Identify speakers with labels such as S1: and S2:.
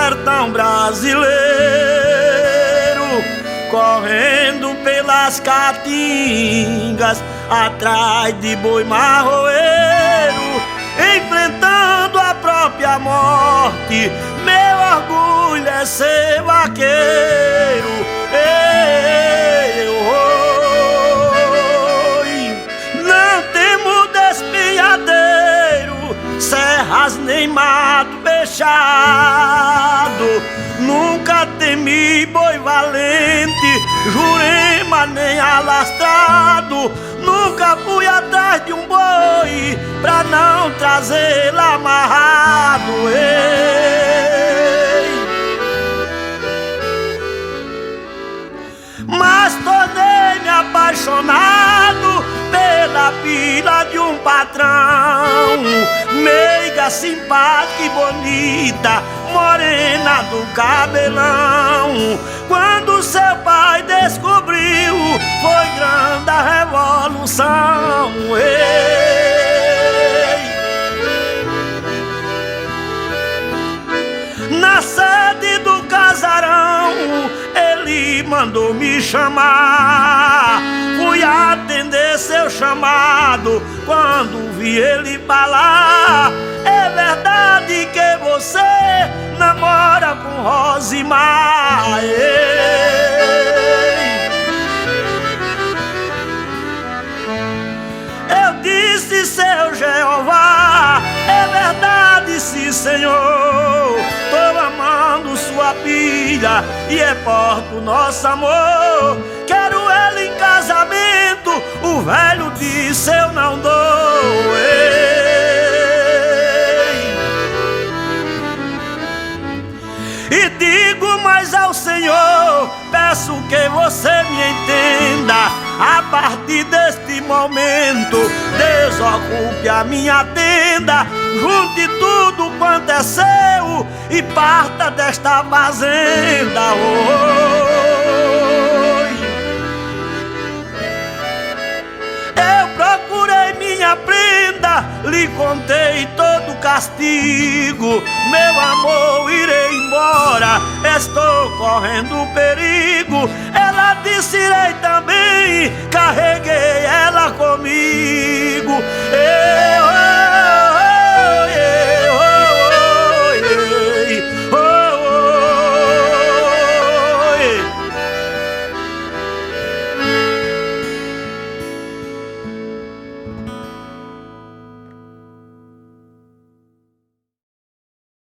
S1: sertão brasileiro, correndo pelas caatingas, atrás de boi marroeiro, enfrentando a própria morte. Meu orgulho é ser vaqueiro. Não temo despiadeiro, serras nem mato fechado. Nunca temi boi valente, jurema nem alastrado. Nunca fui atrás de um boi pra não trazê-lo amarrado. Mas tornei-me apaixonado pela filha de um patrão, meiga, simpática e bonita, morena do cabelão. Quando seu pai descobriu, foi grande a revolução. Na sede do casarão, ele mandou me chamar. Fui atender seu chamado quando vi ele falar: é verdade que você namora com Rosimar? Eu disse: seu Jeová, é verdade, sim, senhor. Tô amando sua filha e é porto nosso amor. Quero ela em casamento. O velho disse: eu não dou. E digo mais ao Senhor, peço que você me entenda. A partir deste momento, desocupe a minha tenda, junte tudo quanto é seu e parta desta fazenda. Eu procurei minha prenda, lhe contei todo o castigo. Meu amor, irei embora, estou correndo perigo. Ela disse: irei também, carrega